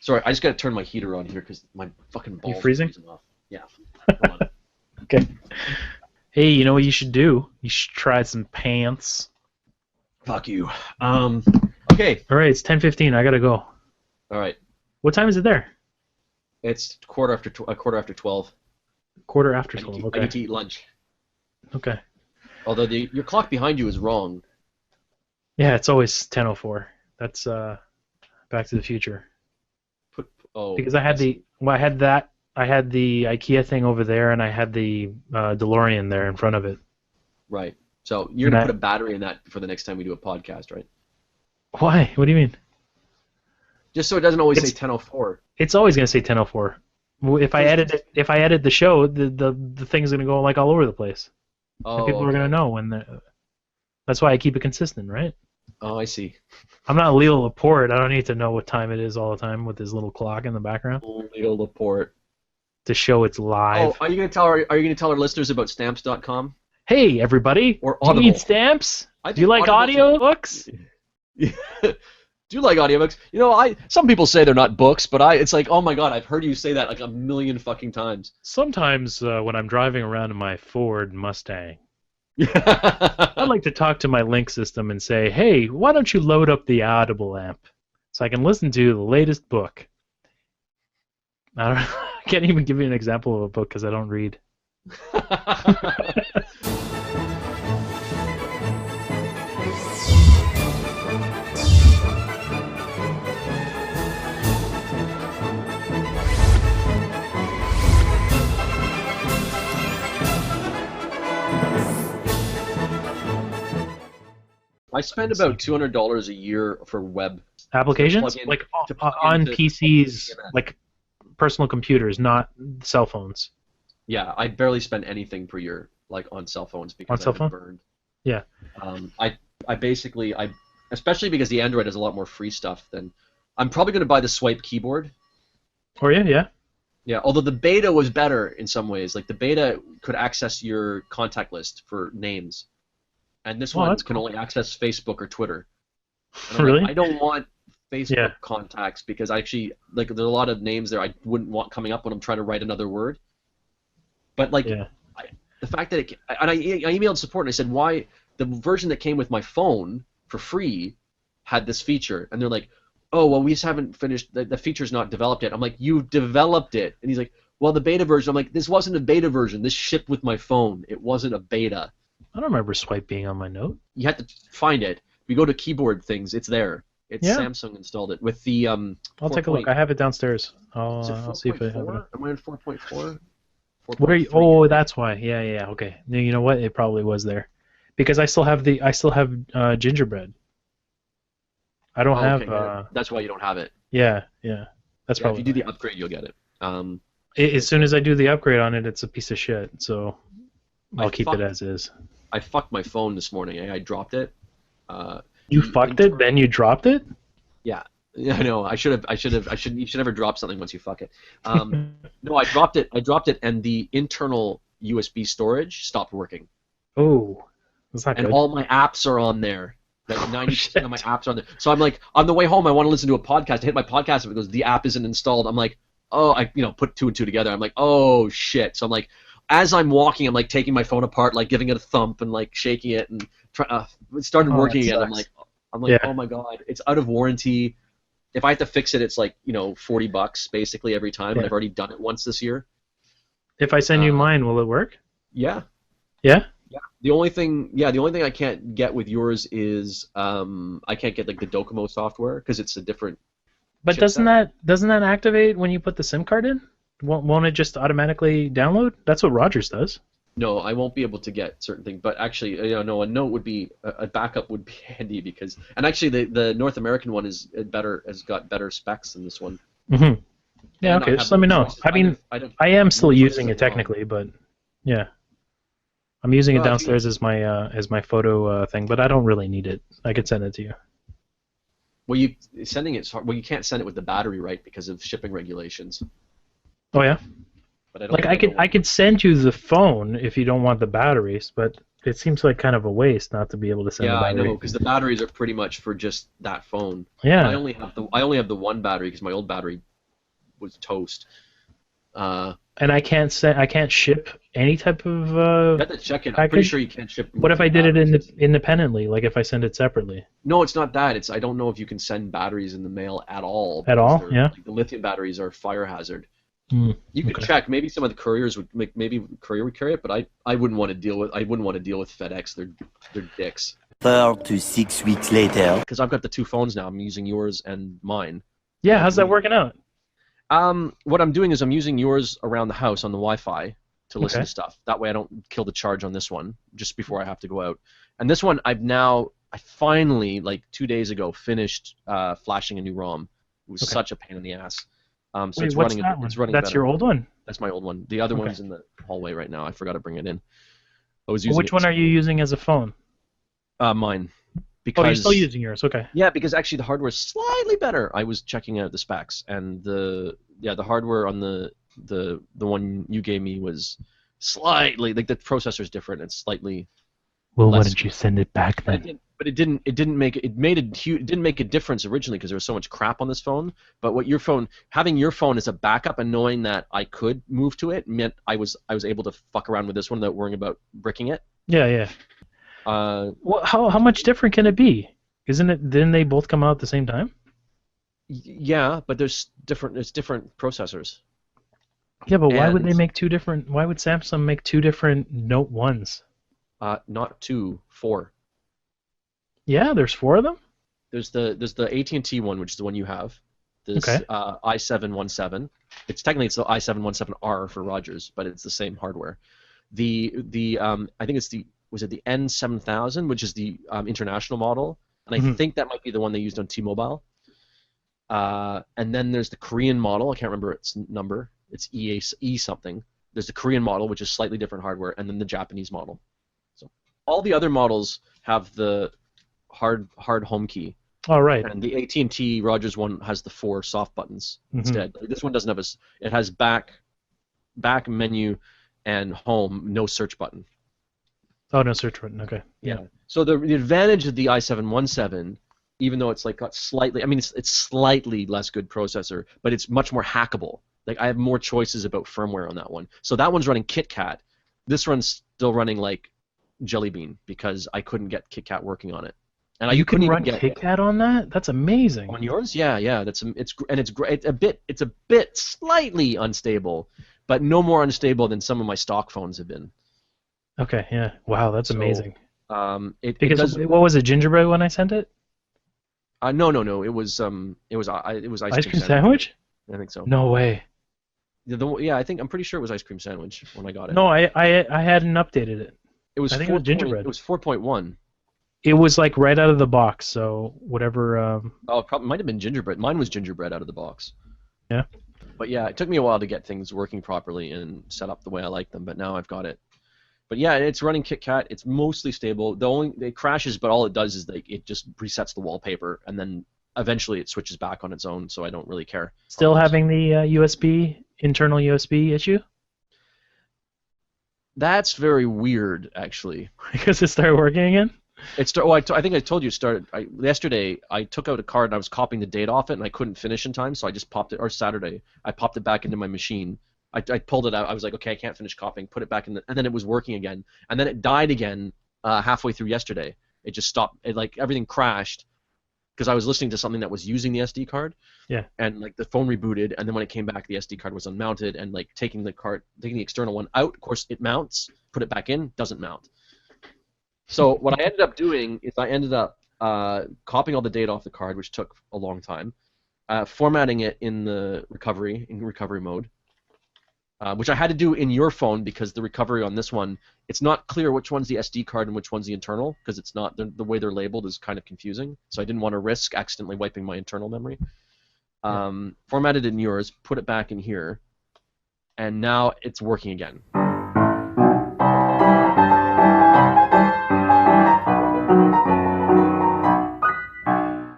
Sorry, I just gotta turn my heater on here because my fucking balls You freezing? are freezing off. Yeah. Hold on. Okay. Hey, you know what you should do? You should try some pants. Fuck you. Okay. All right, it's 10:15. I gotta go. All right. What time is it there? It's quarter after 12. Quarter after I 12. need to, I Okay. need to eat lunch. Okay. Although your clock behind you is wrong. Yeah, it's always 10:04. That's Back to the Future. Because I had I had the IKEA thing over there, and I had the DeLorean there in front of it. Right. So you're gonna put a battery in that for the next time we do a podcast, right? Why? What do you mean? Just so it doesn't always say 10:04. It's always gonna say 10:04. If I edit the show, the thing's gonna go like all over the place. Oh, And people are gonna know when. That's why I keep it consistent, right? Oh, I see. I'm not Leo Laporte. I don't need to know what time it is all the time with his little clock in the background Leo Laporte. to show it's live. Oh, are you gonna tell our listeners about Stamps.com? Hey, everybody! Or Do you Audible? need stamps? I Do you like audiobooks? Do you like audiobooks? You know, some people say they're not books, but it's like, oh my god, I've heard you say that like a million fucking times. Sometimes when I'm driving around in my Ford Mustang, I'd like to talk to my Link system and say, hey, why don't you load up the Audible app so I can listen to the latest book? I can't even give you an example of a book because I don't read. I spend about $200 a year for web Applications? plug Like to plug on into PCs, CMS. like personal computers, not cell phones. Yeah, I barely spend anything per year, like on cell phones because On cell I've been phone? burned. Yeah. I basically especially because the Android has a lot more free stuff than I'm probably going to buy the Swipe keyboard. Oh yeah, yeah. Yeah, although the beta was better in some ways. Like the beta could access your contact list for names, and this one that's can cool. only access Facebook or Twitter. And I'm Really? like, I don't want Facebook Yeah. contacts because I actually like there's a lot of names there I wouldn't want coming up when I'm trying to write another word. But like Yeah. the fact that I emailed support and I said why the version that came with my phone for free had this feature, and they're like, oh well, we just haven't finished the feature's not developed yet. I'm like, you've developed it, and he's like, well, the beta version. I'm like, this wasn't a beta version. This shipped with my phone. It wasn't a beta. I don't remember Swipe being on my note. You have to find it. If you go to keyboard things, it's there. It's Yeah. Samsung installed it with the I'll take a look. I have it downstairs. I'll see if I have it. 4.4? Am I in 4.4? What are you? Oh, that's why. Yeah, yeah. Okay. No, you know what? It probably was there, because I still have Gingerbread. I don't have. Okay. That's why you don't have it. Yeah, yeah. That's Yeah, probably. if you do the upgrade, you'll get it. As soon as I do the upgrade on it, it's a piece of shit. So I'll keep it as is. I fucked my phone this morning. I dropped it. You fucked it, then you dropped it. Yeah, I know. I should. You should never drop something once you fuck it. No, I dropped it, and the internal USB storage stopped working. Oh, that's not And good. all my apps are on there. Like 90% of my apps are on there. So I'm like, on the way home, I want to listen to a podcast. I hit my podcast, and it goes, the app isn't installed. I'm like, oh, I put two and two together. I'm like, oh shit. So I'm like, as I'm walking, I'm like taking my phone apart, like giving it a thump and like shaking it, and it started working again. Sucks. I'm like, Yeah. oh my god, it's out of warranty. If I have to fix it, it's like $40 basically every time, and Yeah. I've already done it once this year. If I send you mine, will it work? Yeah. Yeah. Yeah. The only thing I can't get with yours is I can't get like the Docomo software because it's a different. But chipset. doesn't that activate when you put the SIM card in? Won't it just automatically download? That's what Rogers does. No, I won't be able to get certain things. But actually, no, a note would be a backup would be handy because, and actually the North American one has got better specs than this one. Mm-hmm. Yeah. And Okay. have Just let me know. choices. I mean, I am still using it technically, but yeah, I'm using it Well, downstairs as my photo thing. But I don't really need it. I could send it to you. Well, sending it's hard. Well, you can't send it with the battery, right, because of shipping regulations. Oh yeah. But I don't Like I could send you the phone if you don't want the batteries, but it seems like kind of a waste not to be able to send the Yeah, I battery. know, because the batteries are pretty much for just that phone. Yeah. I only have the one battery because my old battery was toast. And I can't ship any type of You have to check it. I'm pretty package? sure you can't ship. What if I did it batteries. independently, like if I send it separately? No, it's not that. It's I don't know if you can send batteries in the mail at all. At Because all? they're, Yeah. like, the lithium batteries are fire hazard. Hmm. You could Okay. check. Maybe some of the couriers would maybe courier would carry it, but I wouldn't want to deal with FedEx. They're dicks. 4 to 6 weeks later. Because I've got the two phones now. I'm using yours and mine. Yeah, how's that working out? What I'm doing is I'm using yours around the house on the Wi-Fi to listen Okay. to stuff. That way I don't kill the charge on this one just before I have to go out. And this one I finally, like 2 days ago, finished flashing a new ROM. It was Okay. such a pain in the ass. So Wait, it's what's running. that one? It's running That's better. your old one? That's my old one. The other Okay. one's in the hallway right now. I forgot to bring it in. I was using Which one are you using as a phone? Mine. Oh, Because you're still using yours. Okay. yeah, because actually the hardware is slightly better. I was checking out the specs, and the hardware on the one you gave me was slightly, like, the processor's different. It's slightly Well, why less. didn't you send it back then? It didn't make a difference originally because there was so much crap on this phone. But having your phone as a backup and knowing that I could move to it meant I was able to fuck around with this one without worrying about bricking it. Yeah, yeah. Well, how much different can it be? Didn't they both come out at the same time? Yeah, but there's different processors. Yeah, but why would And- they make two different? Why would Samsung make two different Note 1s? Not 2, 4. Yeah, there's 4 of them. There's the AT&T one, which is the one you have. This Okay. i7-17. It's the i7-17R for Rogers, but it's the same hardware. I think was it the N7000, which is the international model, and I Mhm. think that might be the one they used on T-Mobile. And then there's the Korean model. I can't remember its number. It's E something. There's the Korean model, which is slightly different hardware, and then the Japanese model. So all the other models have the hard home key, All right. and the AT&T Rogers one has the 4 soft buttons Mhm. instead. This one doesn't have it has back menu and home, no search button. Oh, no search button. Okay. Yeah. So the advantage of the i7-17, even though it's like got slightly, I mean it's slightly less good processor, but it's much more hackable. Like I have more choices about firmware on that one. So that one's running KitKat. This one's still running like Jelly Bean because I couldn't get KitKat working on it. And You couldn't can even run get KitKat on that? That's amazing. on yours. Yeah. It's great. It's a bit slightly unstable, but no more unstable than some of my stock phones have been. Okay. Yeah. Wow, that's So, amazing. It Because does. what was it? Gingerbread when I sent it? No. It was Ice cream sandwich? I think so. No way. I'm pretty sure it was ice cream sandwich when I got it. No, I hadn't updated it. it was I think it was gingerbread. It was 4.1. It was like right out of the box, so whatever. Oh, it probably might have been gingerbread. Mine was gingerbread out of the box. Yeah. But yeah, it took me a while to get things working properly and set up the way I like them, but now I've got it. But yeah, it's running KitKat. It's mostly stable. It crashes, but all it does is it just resets the wallpaper, and then eventually it switches back on its own. So I don't really care. Still having the internal USB issue? That's very weird, actually. Because it started working again? I think I told you it started yesterday. I took out a card and I was copying the date off it, and I couldn't finish in time, so I just popped it. Or Saturday, I popped it back into my machine. I pulled it out. I was like, okay, I can't finish copying. Put it back in, and then it was working again. And then it died again halfway through yesterday. It just stopped. Everything crashed because I was listening to something that was using the SD card. Yeah. And like the phone rebooted, and then when it came back, the SD card was unmounted, and like taking the external one out. Of course, it mounts. Put it back in, doesn't mount. So what I ended up doing is I ended up copying all the data off the card, which took a long time, formatting it in recovery mode, which I had to do in your phone because the recovery on this one, it's not clear which one's the SD card and which one's the internal because it's not the way they're labeled is kind of confusing. So I didn't want to risk accidentally wiping my internal memory. Formatted it in yours, put it back in here, and now it's working again.